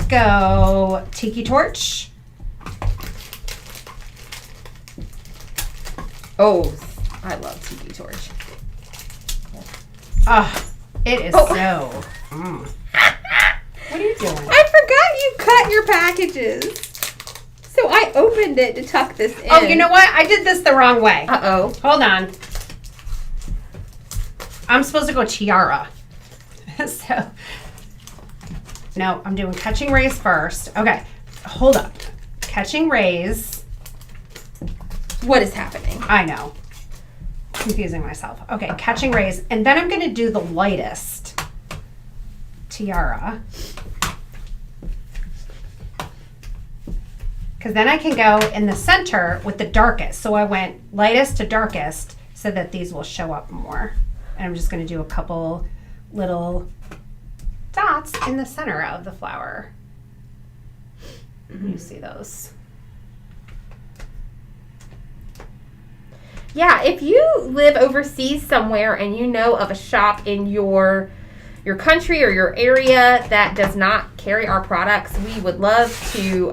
go Tiki Torch. Oh, I love Tiki Torch. Oh, it is so. What are you doing? I forgot you cut your packages. So I opened it to tuck this in. Oh, you know what? I did this the wrong way. Uh-oh. Hold on. I'm supposed to go Tiara. So, no, I'm doing Catching Rays first. Okay, hold up. Catching Rays. What is happening? I know. Confusing myself. Okay, Catching Rays. And then I'm going to do the lightest Tiara. Because then I can go in the center with the darkest. So I went lightest to darkest so that these will show up more. And I'm just going to do a couple little dots in the center of the flower. You see those. Yeah, if you live overseas somewhere and you know of a shop in your country or your area that does not carry our products, we would love to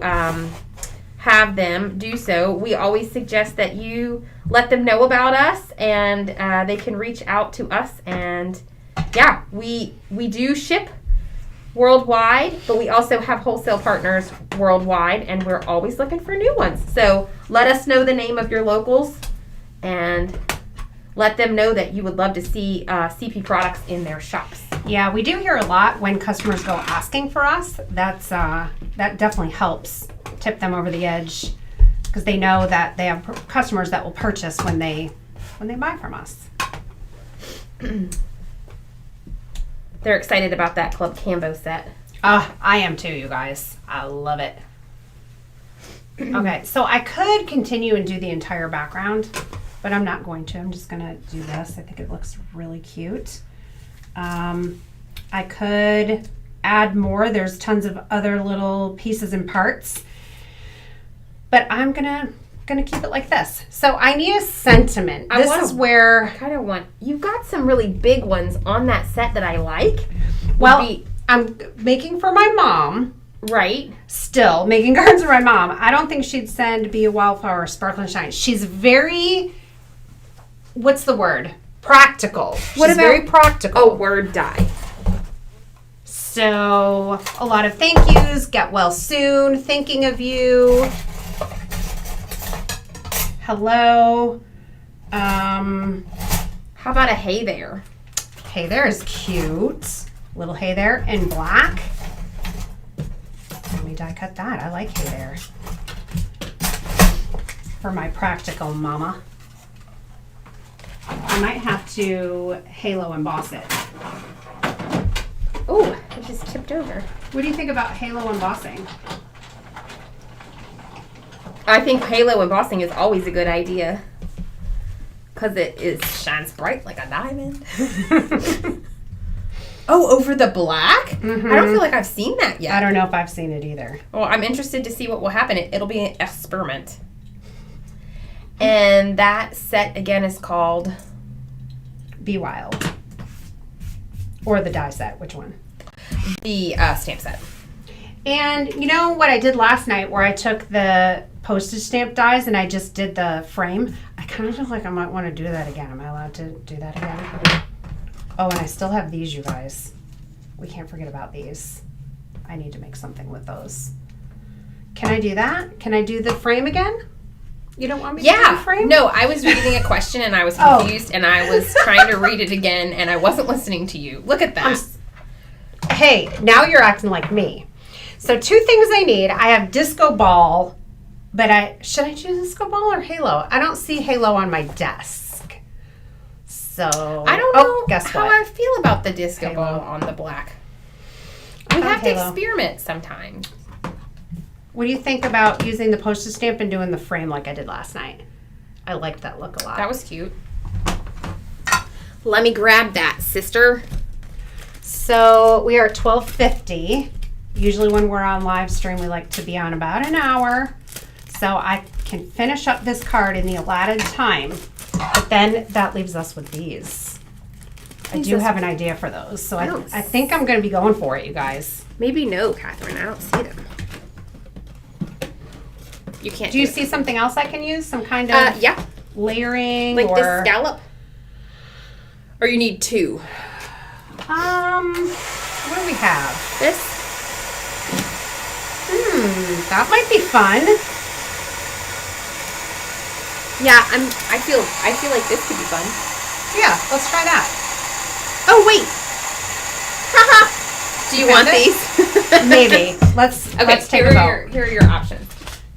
have them do so. We always suggest that you let them know about us, and they can reach out to us. And yeah, we do ship worldwide, but we also have wholesale partners worldwide, and we're always looking for new ones. So let us know the name of your locals and let them know that you would love to see CP products in their shops. Yeah, we do hear a lot when customers go asking for us. That definitely helps tip them over the edge because they know that they have customers that will purchase when they buy from us. They're excited about that Club Canvo set. I am too, you guys. I love it. Okay, so I could continue and do the entire background, but I'm not going to. I'm just going to do this. I think it looks really cute. I could add more. There's tons of other little pieces and parts, but I'm gonna keep it like this. So I need a sentiment. This is where I kind of want. You've got some really big ones on that set that I like. Well, I'm making for my mom. Right. Still making cards for my mom. I don't think she'd send Be a Wildflower Sparkle and Shine. She's very, what's the word? Practical. She's very practical. A word die. So a lot of thank yous. Get well soon. Thinking of you. Hello. How about a hey there? Hey there is cute. Little hey there in black. Let me die cut that. I like hey there. For my practical mama. I might have to halo emboss it. Oh, it just tipped over. What do you think about halo embossing? I think halo embossing is always a good idea. Because it shines bright like a diamond. Oh, over the black? Mm-hmm. I don't feel like I've seen that yet. I don't know if I've seen it either. Well, I'm interested to see what will happen. It'll be an experiment. And that set, again, is called... Be Wild. Or the die set. Which one? The stamp set. And you know what I did last night where I took the postage stamp dies and I just did the frame? I kind of feel like I might want to do that again. Am I allowed to do that again? Oh, and I still have these, you guys. We can't forget about these. I need to make something with those. Can I do that? Can I do the frame again? You don't want me to do the frame? No, I was reading a question and I was confused and I was trying to read it again and I wasn't listening to you. Look at that. Hey, now you're acting like me. So 2 things I need. I have disco ball, but should I do disco ball or halo? I don't see halo on my desk. So I don't know guess how what? I feel about the disco ball on the black. We have to experiment sometimes. What do you think about using the postage stamp and doing the frame like I did last night? I liked that look a lot. That was cute. Let me grab that, sister. So we are at 12:50. Usually when we're on live stream, we like to be on about an hour. So I can finish up this card in the allotted time. But then that leaves us with these. I do have an idea for those. So I think I'm going to be going for it, you guys. Maybe no, Catherine. I don't see them. You can't do you see something else I can use? Some kind of layering like or... this scallop? Or you need 2? What do we have? This? That might be fun. Yeah, I feel like this could be fun. Yeah, let's try that. Oh wait. Haha. Do you want these? Maybe. Let's take a vote. Here are your options.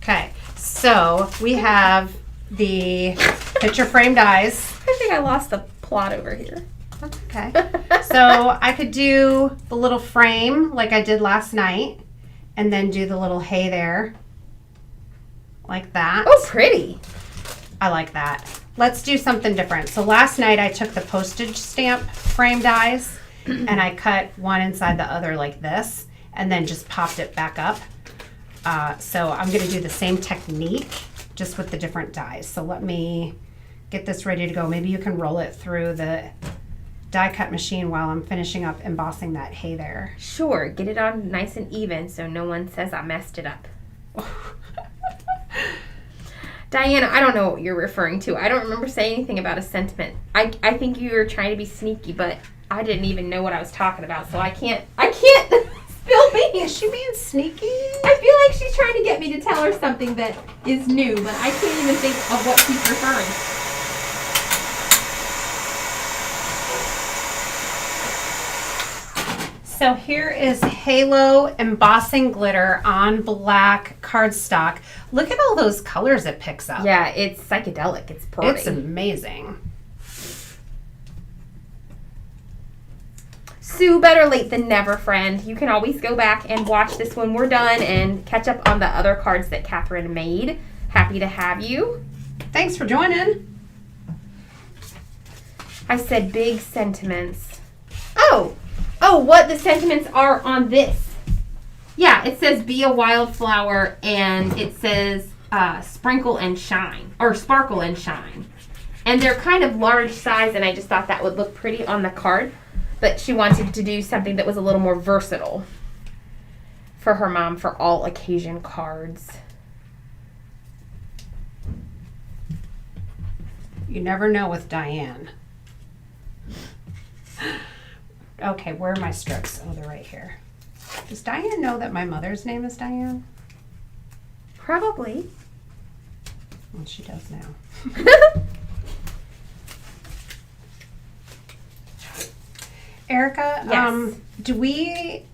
Okay. So we have the picture frame dies. I think I lost the plot over here. That's okay. So I could do the little frame like I did last night and then do the little hey there. Like that. Oh, pretty. I like that. Let's do something different. So last night I took the postage stamp frame dies and I cut one inside the other like this and then just popped it back up. So I'm going to do the same technique just with the different dies. So let me get this ready to go. Maybe you can roll it through the die cut machine while I'm finishing up embossing that hay there. Sure. Get it on nice and even so no one says I messed it up. Diana, I don't know what you're referring to. I don't remember saying anything about a sentiment. I think you were trying to be sneaky, but I didn't even know what I was talking about, so I can't spill beans. Is she being sneaky? I feel like she's trying to get me to tell her something that is new, but I can't even think of what she's referring to. So here is Halo embossing glitter on black cardstock. Look at all those colors it picks up. Yeah, it's psychedelic. It's pretty. It's amazing. Sue, better late than never, friend. You can always go back and watch this when we're done and catch up on the other cards that Catherine made. Happy to have you. Thanks for joining. I said big sentiments. Oh, what the sentiments are on this. Yeah, it says be a wildflower, and it says sprinkle and shine, or sparkle and shine. And they're kind of large size, and I just thought that would look pretty on the card. But she wanted to do something that was a little more versatile for her mom for all occasion cards. You never know with Diane. Okay, where are my strips? Oh, they're right here. Does Diane know that my mother's name is Diane? Probably. Well, she does now. Erica, Yes. do we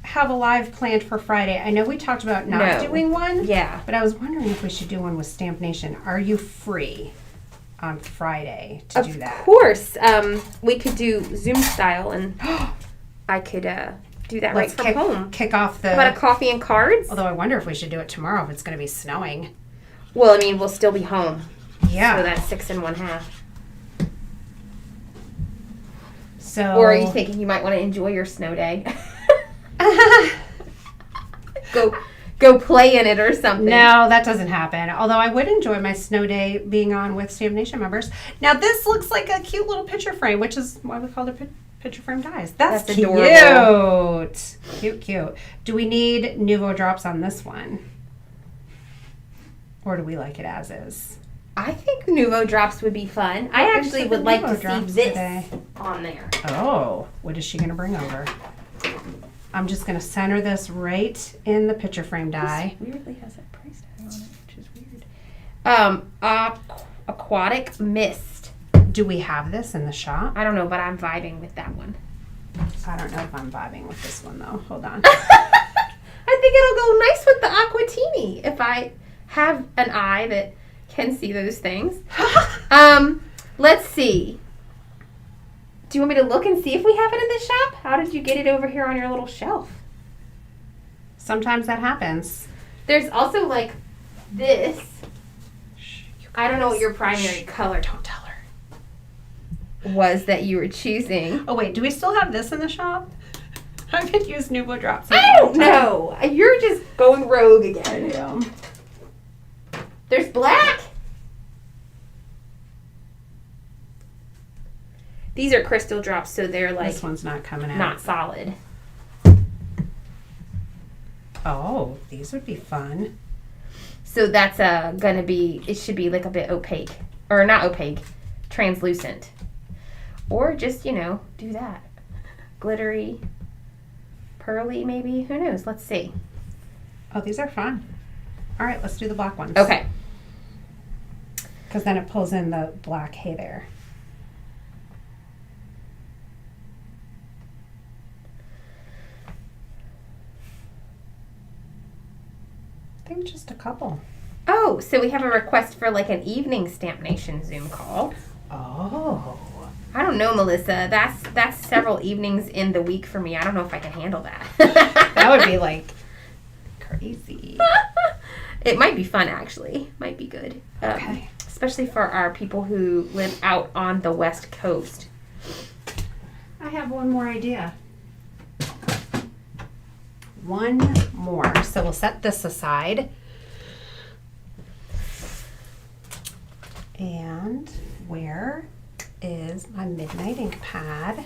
have a live planned for Friday? I know we talked about not No. doing one. Yeah. But I was wondering if we should do one with Stamp Nation. Are you free on Friday to do that? Of course. We could do Zoom style, and I could do that Let's right from home. kick off the... How about a coffee and cards? Although I wonder if we should do it tomorrow if it's going to be snowing. Well, I mean, we'll still be home. Yeah. So that's 6 1/2. So... Or are you thinking you might want to enjoy your snow day? Go play in it or something. No, that doesn't happen. Although I would enjoy my snow day being on with Stamp Nation members. Now this looks like a cute little picture frame, which is why we called it picture frame dies. That's cute. adorable. Cute. Do we need Nouveau drops on this one? Or do we like it as is? I think Nouveau drops would be fun. I What actually is would the like Nouveau to see drops this today? on there. Oh, what is she going to bring over? I'm just going to center this right in the picture frame die. This weirdly has a price tag on it, which is weird. Aquatic Mist. Do we have this in the shop? I don't know, but I'm vibing with that one. I don't know if I'm vibing with this one though. Hold on. I think it'll go nice with the Aquatini if I have an eye that can see those things. Let's see. Do you want me to look and see if we have it in the shop? How did you get it over here on your little shelf? Sometimes that happens. There's also like this. I don't know what your primary color Don't tell her. was that you were choosing. Oh wait, do we still have this in the shop? I could use Nouveau drops. I don't know. You're just going rogue again. Yeah. There's black. These are crystal drops, so they're like This one's not coming out. not solid. Oh, these would be fun. So that's gonna be, it should be like a bit opaque. Or not opaque, translucent. Or just, do that. Glittery, pearly maybe, who knows, let's see. Oh, these are fun. All right, let's do the black ones. Okay. Because then it pulls in the black hay there. I think just a couple. Oh, so we have a request for like an evening Stamp Nation Zoom call. Oh. I don't know, Melissa. That's several evenings in the week for me. I don't know if I can handle that. That would be like crazy. It might be fun, actually. Might be good. Okay. Especially for our people who live out on the West Coast. I have one more idea. One more. So we'll set this aside. And where is my Midnight ink pad?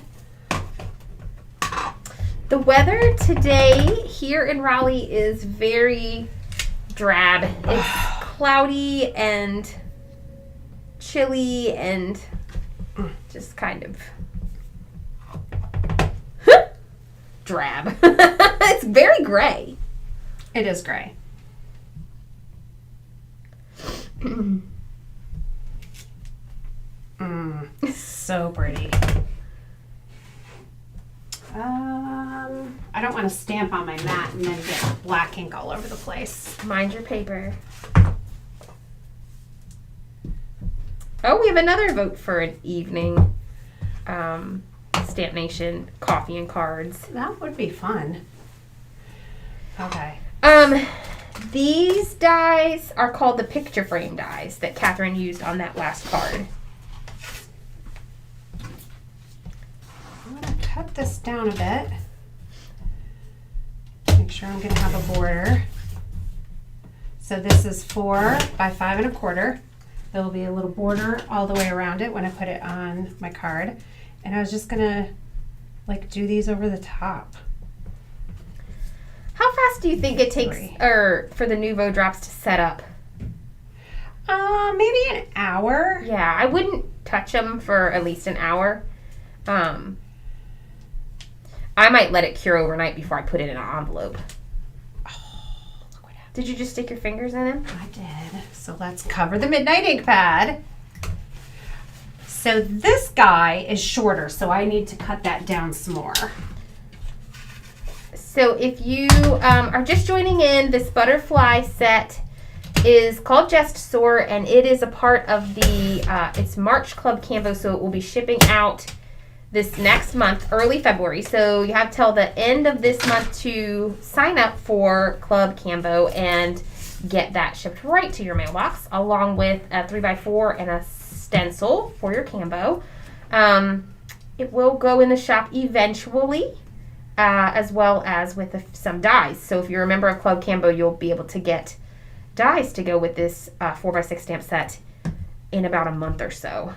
The weather today here in Raleigh is very drab. It's cloudy and chilly and just kind of drab. It's very gray. It is gray. So pretty. I don't want to stamp on my mat and then get black ink all over the place. Mind your paper. Oh, we have another vote for an evening Stamp Nation coffee and cards. That would be fun. Okay. These dies are called the picture frame dies that Catherine used on that last card. cut this down a bit. Make sure I'm going to have a border. So this is 4 by 5 1/4. There will be a little border all the way around it when I put it on my card. And I was just going to like do these over the top. How fast do you think it takes for the Nouveau drops to set up? Maybe an hour. Yeah, I wouldn't touch them for at least an hour. I might let it cure overnight before I put it in an envelope. Oh, look what happened. Did you just stick your fingers in them? I did. So let's cover the Midnight ink pad. So this guy is shorter, so I need to cut that down some more. So if you are just joining in, this butterfly set is called Just Soar, and it is a part of the it's March Club Canvo, so it will be shipping out this next month, early February. So you have till the end of this month to sign up for Club Canvo and get that shipped right to your mailbox, along with a 3x4 and a stencil for your Canvo. It will go in the shop eventually, as well as with some dies. So if you're a member of Club Canvo, you'll be able to get dies to go with this 4x6 stamp set in about a month or so.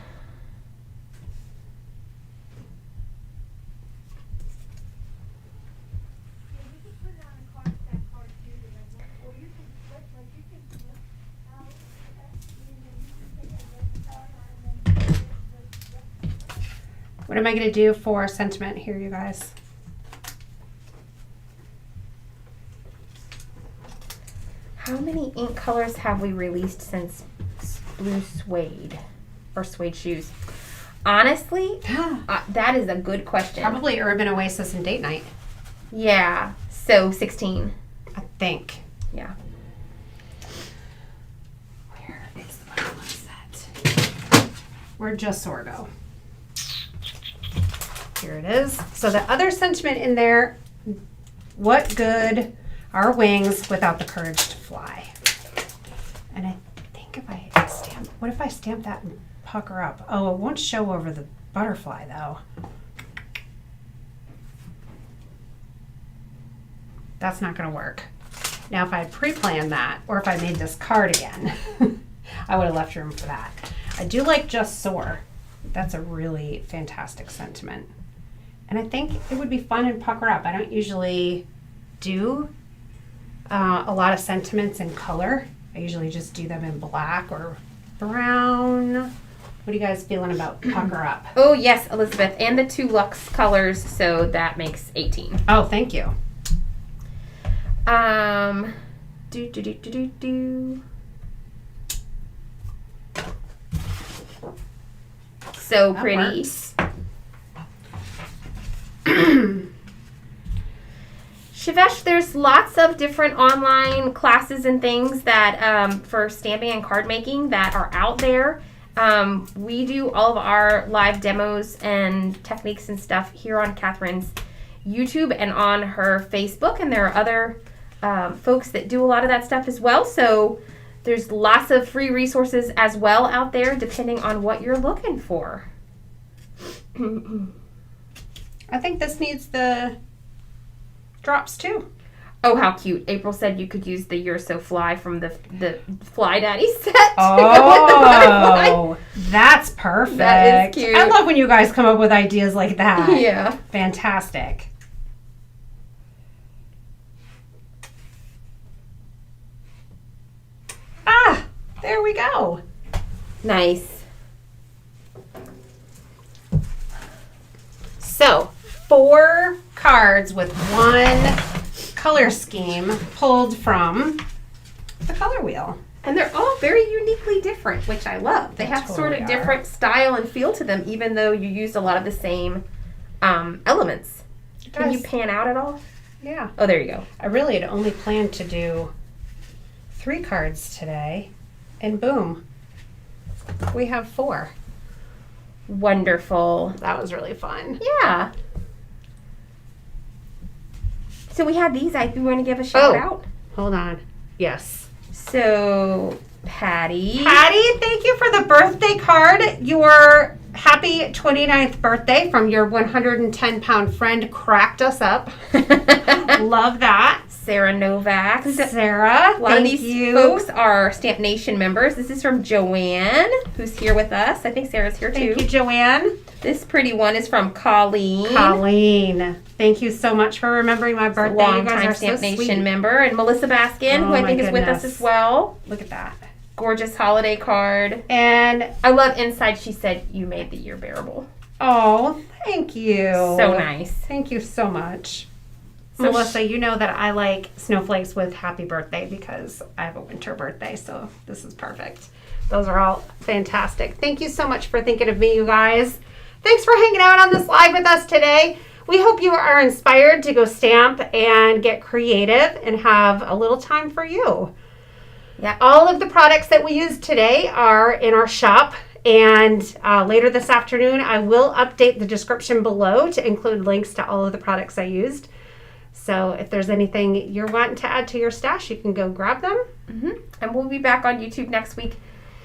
What am I going to do for sentiment here, you guys? How many ink colors have we released since Blue Suede or Suede Shoes? Honestly, that is a good question. Probably Urban Oasis and Date Night. Yeah, so 16. I think. Yeah. Where is the bottom set? Where'd Just Soar go? Here it is. So the other sentiment in there, what good are wings without the courage to fly? And I think if I stamp, what if I stamp that and pucker up? Oh, it won't show over the butterfly though. That's not going to work. Now if I pre-planned that, or if I made this card again, I would have left room for that. I do like Just Soar. That's a really fantastic sentiment. And I think it would be fun and pucker up. I don't usually do a lot of sentiments in color. I usually just do them in black or brown. What are you guys feeling about pucker up? Oh, yes, Elizabeth. And the 2 Luxe colors, so that makes 18. Oh, thank you. So That pretty. works. Shivesh, there's lots of different online classes and things that for stamping and card making that are out there. We do all of our live demos and techniques and stuff here on Catherine's YouTube and on her Facebook, and there are other folks that do a lot of that stuff as well. So there's lots of free resources as well out there, depending on what you're looking for. I think this needs the drops too. Oh, how cute. April said you could use the You're So Fly from the Fly Daddy set. Oh, that's perfect. That is cute. I love when you guys come up with ideas like that. Yeah. Fantastic. Ah, there we go. Nice. So, 4 cards with 1 color scheme pulled from the color wheel. And they're all very uniquely different, which I love. They have sort of totally are. different style and feel to them, even though you used a lot of the same elements. Can you pan out at all? Yeah. Oh, there you go. I really had only planned to do 3 cards today, and boom, we have 4. Wonderful. That was really fun. Yeah. So we had these. I want to give a shout out. Hold on. Yes. So, Patty. Patty, thank you for the birthday card. Your happy 29th birthday from your 110-pound friend. Cracked us up. Love that. Sarah Novak. Sarah, A lot of these folks are Stamp Nation members. This is from Joanne, who's here with us. I think Sarah's here too. Thank you, Joanne. This pretty one is from Colleen. Colleen, thank you so much for remembering my birthday. You guys Long-time are Stamp so Nation sweet. member. And Melissa Baskin, Oh, who I my think is with us goodness. as well. Look at that. Gorgeous holiday card. And I love inside. She said, "You made the year bearable." oh, thank you. So nice. Thank you so much. So Melissa, you know that I like snowflakes with happy birthday because I have a winter birthday, so this is perfect. Those are all fantastic. Thank you so much for thinking of me, you guys. Thanks for hanging out on this live with us today. We hope you are inspired to go stamp and get creative and have a little time for you. Yeah. All of the products that we used today are in our shop. And later this afternoon, I will update the description below to include links to all of the products I used. So if there's anything you're wanting to add to your stash, you can go grab them. Mm-hmm. And we'll be back on YouTube next week.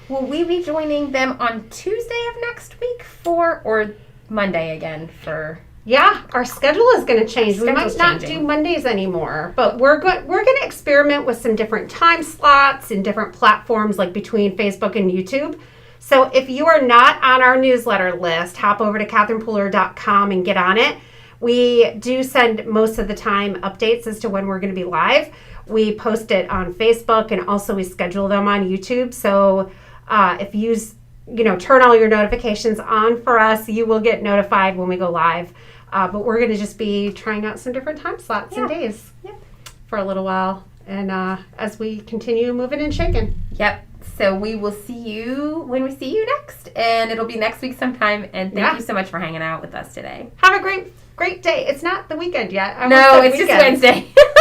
Will we be joining them on Tuesday of next week or Monday again for? Yeah, our schedule is going to change. We might not do Mondays anymore, but we're going to experiment with some different time slots and different platforms like between Facebook and YouTube. So if you are not on our newsletter list, hop over to catherinepooler.com and get on it. We do send most of the time updates as to when we're going to be live. We post it on Facebook and also we schedule them on YouTube. So if you turn all your notifications on for us, you will get notified when we go live. But we're going to just be trying out some different time slots and days for a little while. And as we continue moving and shaking. Yep. So we will see you when we see you next. And it'll be next week sometime. And thank you so much for hanging out with us today. Have a great day. It's not the weekend yet. No, it's just Wednesday.